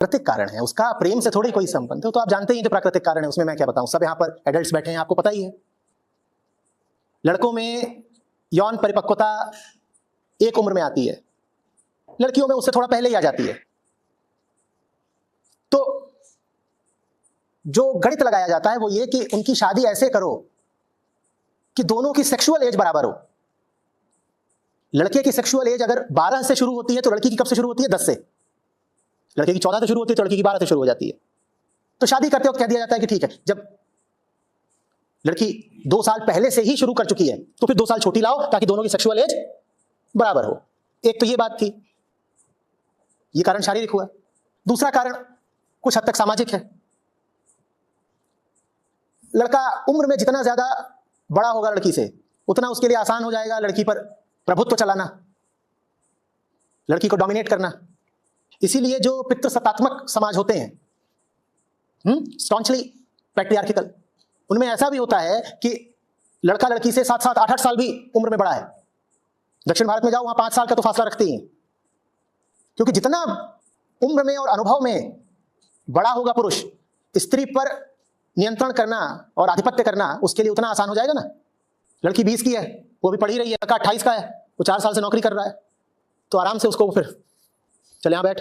प्राकृतिक कारण है, उसका प्रेम से थोड़ी कोई संबंध है। तो आप जानते ही जो प्राकृतिक कारण है उसमें मैं क्या बताऊं, सब यहाँ पर एडल्ट्स बैठे हैं, आपको पता ही है। लड़कों में यौन परिपक्वता एक उम्र में आती है, लड़कियों में उससे थोड़ा पहले ही आ जाती है। तो जो गणित लगाया जाता है वो ये कि उनकी शादी ऐसे करो कि दोनों की सेक्सुअल एज बराबर हो। लड़के की सेक्सुअल एज अगर 12 से शुरू होती है तो लड़की की कब से शुरू होती है? 10 से। लड़के की 14 से शुरू होती है तो लड़की की 12 से शुरू हो जाती है। तो शादी करते वक्त कह दिया जाता है कि ठीक है, जब लड़की 2 साल पहले से ही शुरू कर चुकी है तो फिर 2 साल छोटी लाओ ताकि दोनों की सेक्सुअल एज बराबर हो। एक तो ये बात थी, ये कारण शारीरिक हुआ। दूसरा कारण कुछ हद तक सामाजिक है। लड़का उम्र में जितना ज्यादा बड़ा होगा लड़की से, उतना उसके लिए आसान हो जाएगा लड़की पर प्रभुत्व चलाना, लड़की को डोमिनेट करना। इसीलिए जो पितृसत्तात्मक समाज होते हैं, स्टॉन्चली पैट्रियार्किकल, उनमें ऐसा भी होता है कि लड़का लड़की से 7-7, 8-8 साल भी उम्र में बड़ा है। दक्षिण भारत में जाओ, वहां 5 साल का तो फासला रखते ही हैं, क्योंकि जितना उम्र में और अनुभव में बड़ा होगा पुरुष, स्त्री पर नियंत्रण करना और आधिपत्य करना उसके लिए उतना आसान हो जाएगा ना। लड़की 20 की है, वो भी पढ़ ही रही है, लड़का 28 का है, वो 4 साल से नौकरी कर रहा है, तो आराम से उसको फिर चले यहां बैठ।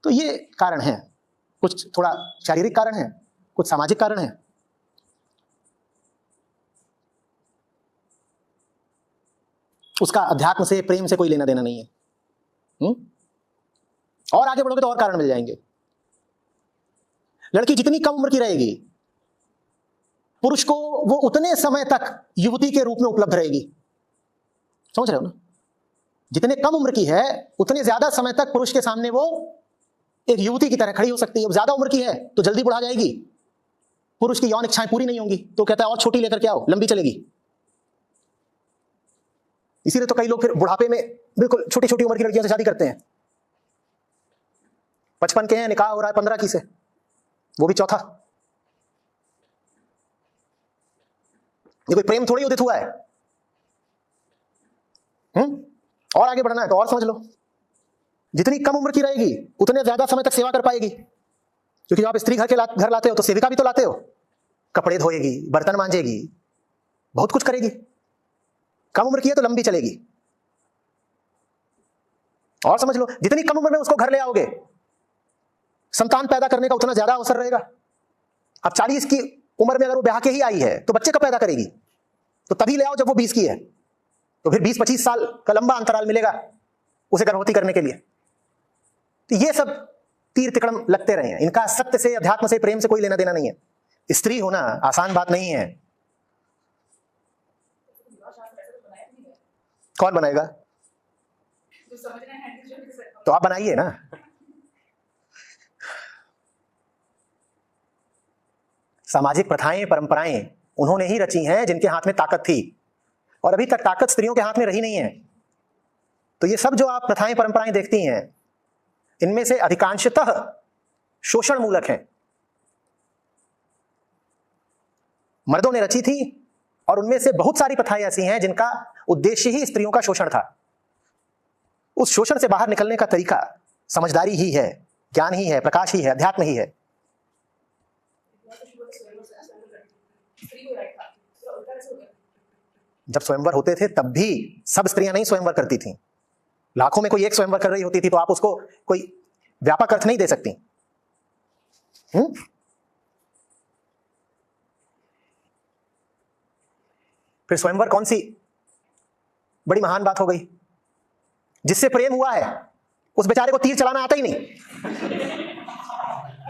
तो ये कारण है, कुछ थोड़ा शारीरिक कारण है, कुछ सामाजिक कारण है। उसका अध्यात्म से, प्रेम से कोई लेना देना नहीं है। और आगे बढ़ोगे तो और कारण मिल जाएंगे। लड़की जितनी कम उम्र की रहेगी, पुरुष को वो उतने समय तक युवती के रूप में उपलब्ध रहेगी। समझ रहे हो ना? जितने कम उम्र की है उतने ज्यादा समय तक पुरुष के सामने वो एक युवती की तरह खड़ी हो सकती है। अब ज्यादा उम्र की है तो जल्दी बुढ़ा जाएगी, पुरुष की यौन इच्छाएं पूरी नहीं होंगी, तो कहता है और छोटी लेकर के आओ, लंबी चलेगी। इसीलिए तो कई लोग फिर बुढ़ापे में बिल्कुल छोटी छोटी उम्र की लड़कियों से शादी करते हैं। 55 के हैं, निकाह हो रहा है 15 की से, वो भी चौथा। ये कोई प्रेम थोड़ी उदित हुआ है। और आगे बढ़ना है तो और समझ लो, जितनी कम उम्र की रहेगी उतने ज्यादा समय तक सेवा कर पाएगी, क्योंकि जब आप स्त्री घर लाते हो तो सेविका भी तो लाते हो, कपड़े धोएगी, बर्तन मांजेगी, बहुत कुछ करेगी। कम उम्र की है तो लंबी चलेगी। और समझ लो, जितनी कम उम्र में उसको घर ले आओगे, संतान पैदा करने का उतना ज्यादा अवसर रहेगा। अब 40 की उम्र में अगर वो ब्याह के ही आई है तो बच्चे कब पैदा करेगी? तो तभी ले आओ जब वो 20 की है, तो फिर 20-25 साल का लंबा अंतराल मिलेगा उसे गर्भवती करने के लिए। तो ये सब तीर तिकड़म लगते रहे हैं, इनका सत्य से, अध्यात्म से, प्रेम से कोई लेना देना नहीं है। स्त्री होना आसान बात नहीं है। कौन बनाएगा? तो आप बनाइए ना। सामाजिक प्रथाएं, परंपराएं उन्होंने ही रची हैं जिनके हाथ में ताकत थी, और अभी तक ताकत स्त्रियों के हाथ में रही नहीं है। तो ये सब जो आप प्रथाएं, परंपराएं देखती हैं, इनमें से अधिकांशतः शोषण मूलक हैं। मर्दों ने रची थी, और उनमें से बहुत सारी प्रथाएं ऐसी हैं जिनका उद्देश्य ही स्त्रियों का शोषण था। उस शोषण से बाहर निकलने का तरीका समझदारी ही है, ज्ञान ही है, प्रकाश ही है, अध्यात्म ही है। जब स्वयंवर होते थे तब भी सब स्त्रियां नहीं स्वयंवर करती थीं। लाखों में कोई एक स्वयंवर कर रही होती थी तो आप उसको कोई व्यापक अर्थ नहीं दे सकती। फिर स्वयंवर कौन सी बड़ी महान बात हो गई? जिससे प्रेम हुआ है उस बेचारे को तीर चलाना आता ही नहीं,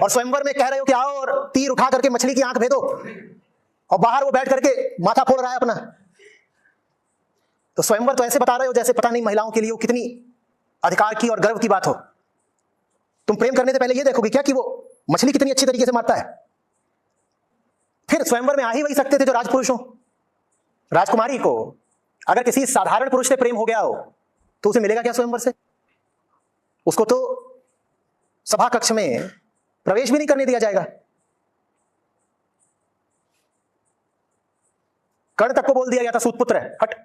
और स्वयंवर में कह रहे हो कि आओ और तीर उठा करके मछली की आंख भेदो, और बाहर वो बैठ करके माथा फोड़ रहा है अपना। तो स्वयंवर तो ऐसे बता रहे हो जैसे पता नहीं महिलाओं के लिए वो कितनी अधिकार की और गर्व की बात हो। तुम प्रेम करने से पहले ये देखोगे क्या कि वो मछली कितनी अच्छी तरीके से मारता है? फिर स्वयंवर में आ ही वही सकते थे जो राजपुरुष हो। राजकुमारी को अगर किसी साधारण पुरुष से प्रेम हो गया हो तो उसे मिलेगा क्या स्वयंवर से? उसको तो सभा कक्ष में प्रवेश भी नहीं करने दिया जाएगा। कर्ण तक को बोल दिया गया था सूतपुत्र है, हट।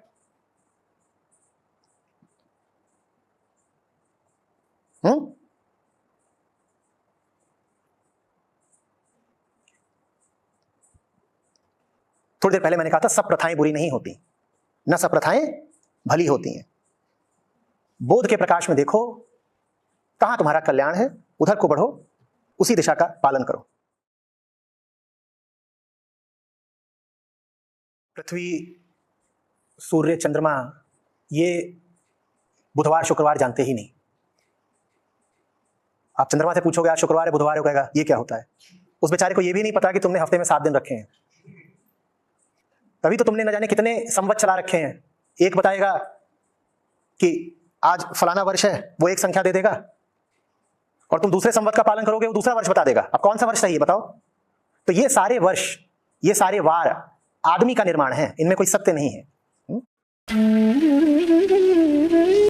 थोड़ी देर पहले मैंने कहा था सब प्रथाएं बुरी नहीं होती, न सब प्रथाएं भली होती हैं। बोध के प्रकाश में देखो कहां तुम्हारा कल्याण है, उधर को बढ़ो, उसी दिशा का पालन करो। पृथ्वी, सूर्य, चंद्रमा ये बुधवार शुक्रवार जानते ही नहीं। आप चंद्रमा से पूछोगे आज शुक्रवार है बुधवार है, कहेगा ये क्या होता है। उस बेचारे को ये भी नहीं पता कि तुमने हफ्ते में 7 दिन रखे हैं, तभी तो तुमने न जाने कितने संवत चला रखे हैं। एक बताएगा कि आज फलाना वर्ष है, वो एक संख्या दे देगा, और तुम दूसरे संवत का पालन करोगे, वो दूसरा वर्ष बता देगा। अब कौन सा वर्ष सही है बताओ। तो ये सारे वर्ष, ये सारे वार आदमी का निर्माण है, इनमें कोई सत्य नहीं है।